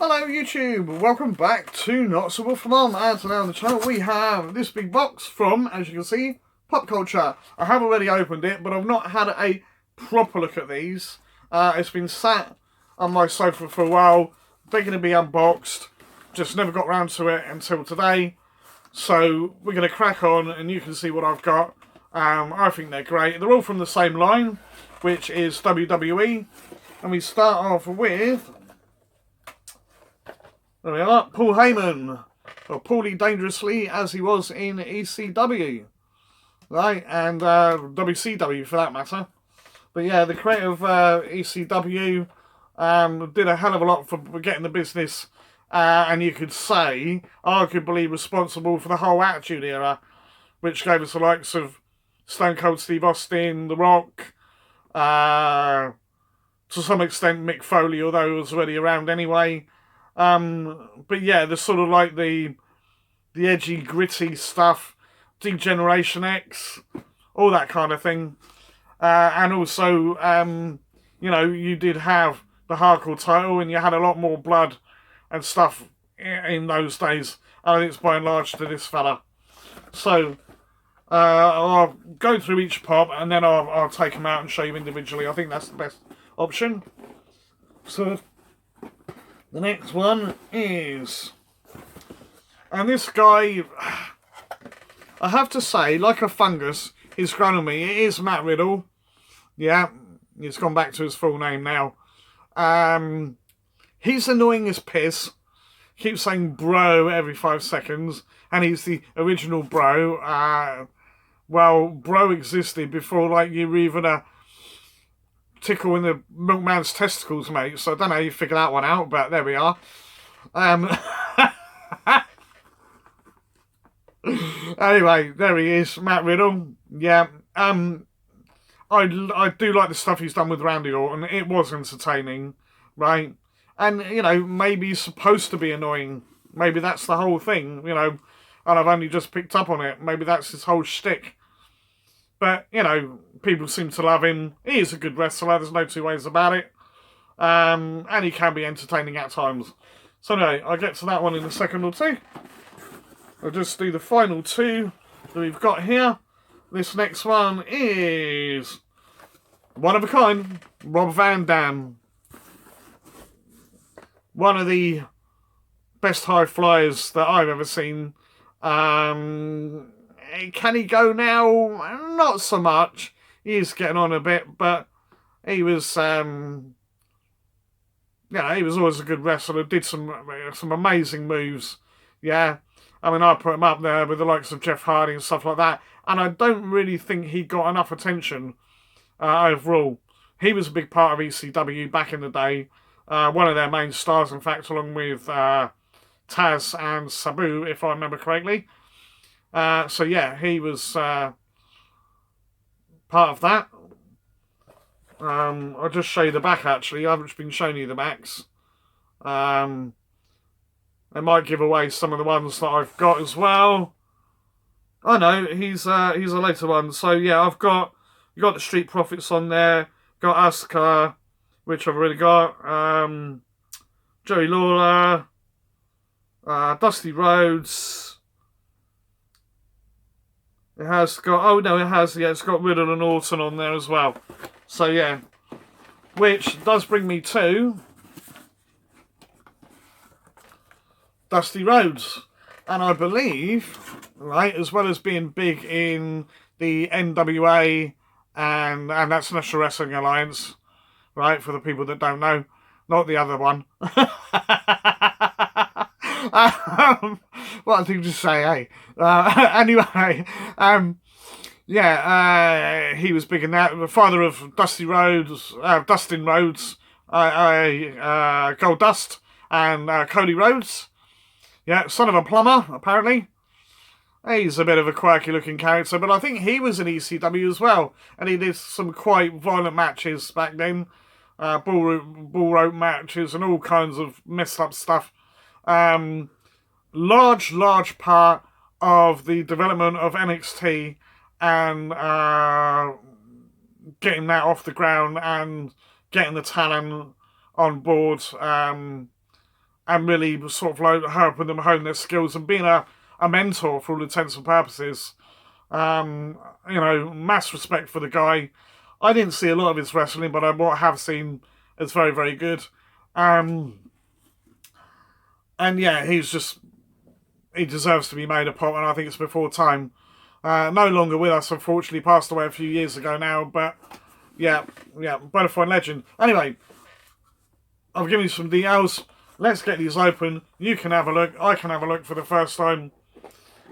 Hello YouTube, welcome back to Not So Wolf Mom, and today on the channel we have this big box from, as you can see, Popculthcha. I have already opened it, but I've not had a proper look at these. It's been sat on my sofa for a while, begging to be unboxed, just never got round to it until today. So we're going to crack on and you can see what I've got. I think they're great. They're all from the same line, which is WWE. And we start off with, there we are, Paul Heyman, or Paulie Dangerously as he was in ECW, right, and WCW for that matter. But yeah, the creator of ECW did a hell of a lot for getting the business, and you could say, arguably responsible for the whole Attitude Era, which gave us the likes of Stone Cold Steve Austin, The Rock, to some extent Mick Foley, although he was already around anyway. But yeah, the sort of like the edgy, gritty stuff, Degeneration X, all that kind of thing. And also, you know, you did have the hardcore title and you had a lot more blood and stuff in those days. I think it's by and large to this fella. So, I'll go through each pop and then I'll take them out and show you individually. I think that's the best option. So the next one is, and this guy, I have to say, like a fungus, he's grown on me. It is Matt Riddle. Yeah, he's gone back to his full name now. He's annoying as piss. Keeps saying bro every 5 seconds, and he's the original bro. Well, bro existed before, like, you were even a tickle in the milkman's testicles, mate. So I don't know how you figure that one out, but there we are. Anyway, there he is, Matt Riddle. Yeah, I do like the stuff he's done with Randy Orton. It was entertaining, right? And, you know, maybe he's supposed to be annoying. Maybe that's the whole thing, you know, and I've only just picked up on it. Maybe that's his whole shtick. But, you know, people seem to love him. He is a good wrestler, there's no two ways about it. And he can be entertaining at times. So anyway, I'll get to that one in a second or two. I'll just do the final two that we've got here. This next one is one of a kind, Rob Van Dam. One of the best high flyers that I've ever seen. Can he go now? Not so much. He is getting on a bit, but he was, you know, he was always a good wrestler. Did some amazing moves. Yeah, I mean, I put him up there with the likes of Jeff Hardy and stuff like that, and I don't really think he got enough attention overall. He was a big part of ECW back in the day. One of their main stars, in fact, along with Taz and Sabu, if I remember correctly. So yeah, he was part of that. I'll just show you the back, actually. I haven't been showing you the backs. They might give away some of the ones that I've got as well. Oh no, he's a later one. So yeah, you got the Street Profits on there. Got Asuka, which I've already got. Joey Lawler, Dusty Rhodes. It has got, oh no, it has, yeah, it's got Riddle and Orton on there as well. So yeah, which does bring me to Dusty Rhodes. And I believe, right, as well as being big in the NWA and that's National Wrestling Alliance, right, for the people that don't know, not the other one. What did you say, eh? Anyway, yeah, he was big in that. The father of Dusty Rhodes, Dustin Rhodes, Gold Dust, and Cody Rhodes. Yeah, son of a plumber, apparently. He's a bit of a quirky looking character, but I think he was in ECW as well, and he did some quite violent matches back then. Bull rope matches and all kinds of messed up stuff. Large part of the development of NXT and getting that off the ground and getting the talent on board and really sort of like helping them hone their skills and being a mentor for all intents and purposes. You know, mass respect for the guy. I didn't see a lot of his wrestling, but what I have seen is very, very good. And yeah, he deserves to be made a pop, and I think it's before time. No longer with us, unfortunately, passed away a few years ago now, but yeah, bona fide legend. Anyway, I've given you some details. Let's get these open. You can have a look. I can have a look for the first time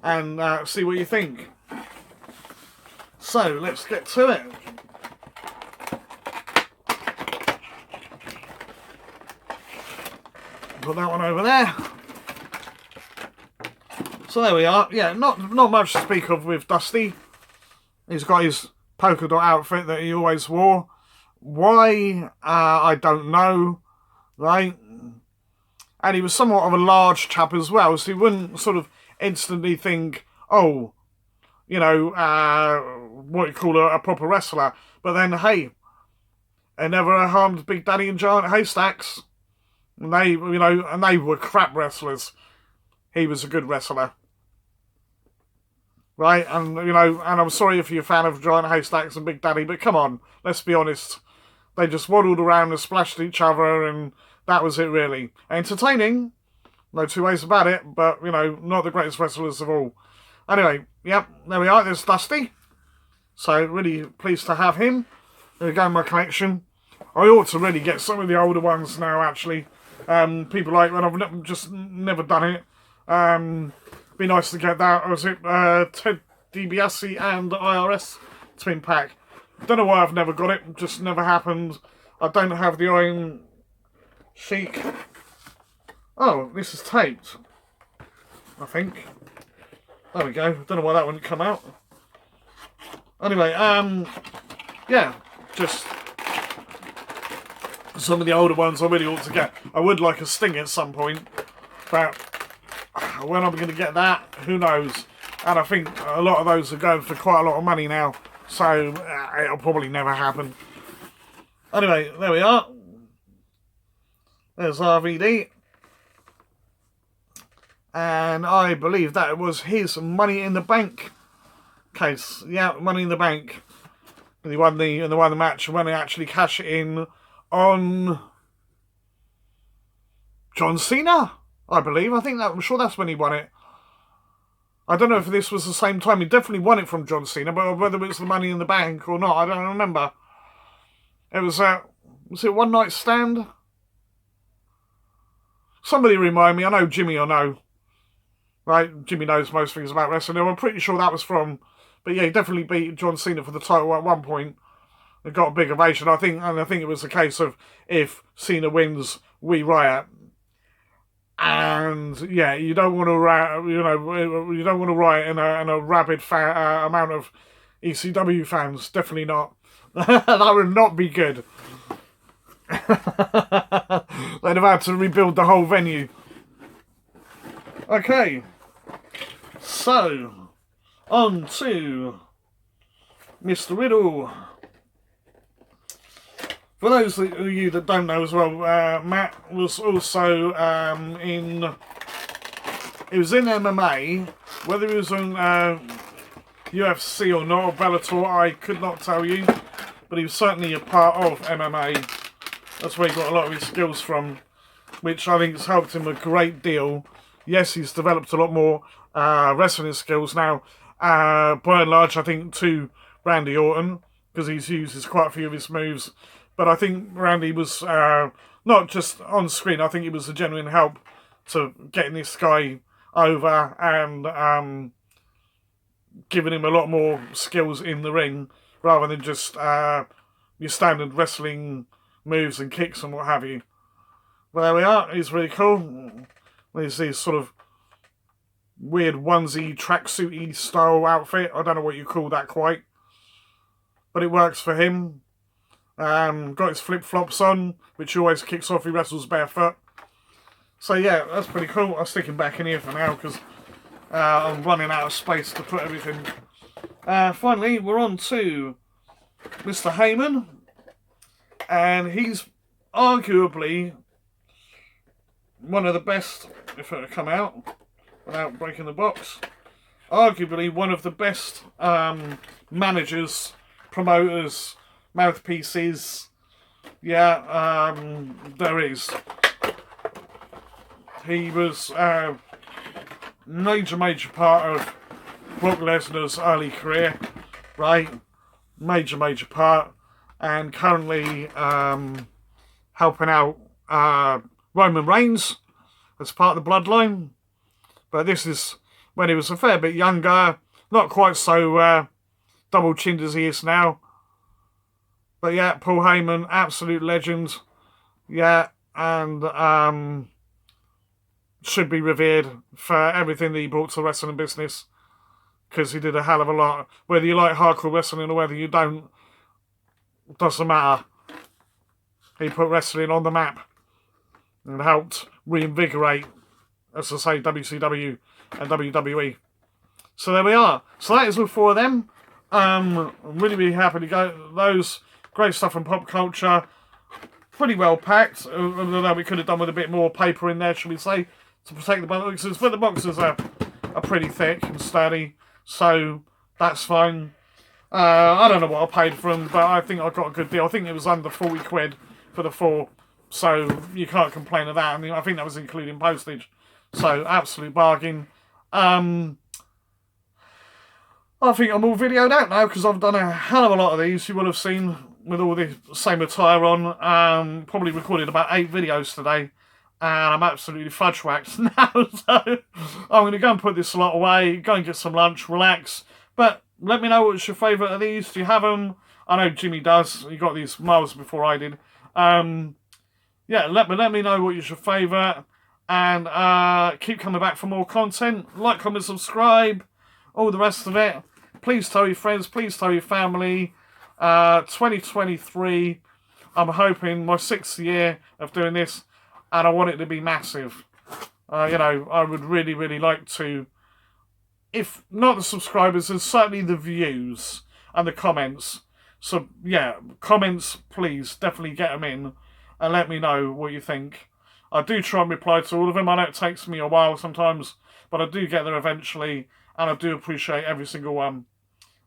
and see what you think. So, let's get to it. Put that one over there. So there we are. Yeah, not much to speak of with Dusty. He's got his polka dot outfit that he always wore. Why? I don't know. Right? And he was somewhat of a large chap as well, so he wouldn't sort of instantly think, oh, you know, what you call a proper wrestler. But then, hey, it never harmed Big Daddy and Giant Haystacks. And they were crap wrestlers. He was a good wrestler. Right? And, you know, and I'm sorry if you're a fan of Giant Haystacks and Big Daddy, but come on, let's be honest. They just waddled around and splashed each other, and that was it, really. Entertaining, no two ways about it, but, you know, not the greatest wrestlers of all. Anyway, yep, there we are. There's Dusty. So, really pleased to have him. There we go in my collection. I ought to really get some of the older ones now, actually. People like, when I've just never done it. Be nice to get that. Or was it Ted DiBiase and IRS Twin Pack? Don't know why I've never got it. Just never happened. I don't have the Iron Sheik. Oh, this is taped, I think. There we go. Don't know why that wouldn't come out. Anyway, yeah, just some of the older ones I really ought to get. I would like a Sting at some point, but when I'm going to get that, who knows? And I think a lot of those are going for quite a lot of money now, so it'll probably never happen. Anyway, there we are. There's RVD. And I believe that was his Money in the Bank case. Yeah, Money in the Bank. And he won the match when he actually cashed it in on John Cena, I believe. I'm sure that's when he won it. I don't know if this was the same time. He definitely won it from John Cena, but whether it was the Money in the Bank or not, I don't remember. It was it One Night Stand? Somebody remind me. I know Jimmy will know. Right, Jimmy knows most things about wrestling. I'm pretty sure that was from, but yeah, he definitely beat John Cena for the title at one point. It got a big ovation. I think it was a case of if Cena wins, we riot. And yeah, you don't want to riot. You know, you don't want to riot in a rabid amount of ECW fans. Definitely not. That would not be good. They'd have had to rebuild the whole venue. Okay. So, on to Mr. Riddle. For those of you that don't know as well, Matt was also he was in MMA. Whether he was on UFC or not, or Bellator, I could not tell you. But he was certainly a part of MMA. That's where he got a lot of his skills from, which I think has helped him a great deal. Yes, he's developed a lot more wrestling skills now, by and large, I think, to Randy Orton, because he's used quite a few of his moves. But I think Randy was not just on screen, I think he was a genuine help to getting this guy over and giving him a lot more skills in the ring, rather than just your standard wrestling moves and kicks and what have you. Well, there we are. He's really cool. There's this sort of weird onesie tracksuity style outfit. I don't know what you call that quite, but it works for him. Got his flip-flops on, which he always kicks off. He wrestles barefoot. So yeah, that's pretty cool. I'll stick him back in here for now because I'm running out of space to put everything. Finally, we're on to Mr. Heyman, and he's arguably one of the best, if it had come out without breaking the box, arguably one of the best managers, promoters, mouthpieces, there is. He was a major part of Brock Lesnar's early career, right? Major part. And currently helping out Roman Reigns as part of the bloodline. But this is when he was a fair bit younger, not quite so double-chinned as he is now. But yeah, Paul Heyman, absolute legend. Yeah, and should be revered for everything that he brought to the wrestling business. Because he did a hell of a lot. Whether you like hardcore wrestling or whether you don't, doesn't matter. He put wrestling on the map and helped reinvigorate, as I say, WCW and WWE. So there we are. So that is all four of them. I'm really happy to go. Those great stuff from Popculthcha. Pretty well packed, although we could have done with a bit more paper in there, shall we say, to protect the boxes. But the boxes are pretty thick and sturdy, so that's fine. I don't know what I paid for them, but I think I got a good deal. I think it was under 40 quid for the four, so you can't complain of that. And I think that was including postage, so absolute bargain. I think I'm all videoed out now because I've done a hell of a lot of these. You will have seen with all the same attire on. Probably recorded about 8 videos today, and I'm absolutely fudge waxed now. So I'm going to go and put this lot away, go and get some lunch, relax. But let me know what's your favourite of these. Do you have them? I know Jimmy does. He got these miles before I did. Yeah, let me know what is your favourite. And keep coming back for more content. Like, comment, subscribe. All the rest of it. Please tell your friends. Please tell your family. 2023. I'm hoping my 6th year of doing this. And I want it to be massive. I would really like to, if not the subscribers, then certainly the views and the comments. So, yeah, comments, please, definitely get them in and let me know what you think. I do try and reply to all of them. I know it takes me a while sometimes, but I do get there eventually, and I do appreciate every single one.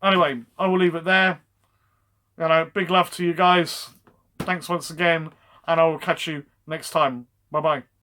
Anyway, I will leave it there. Big love to you guys. Thanks once again, and I will catch you next time. Bye-bye.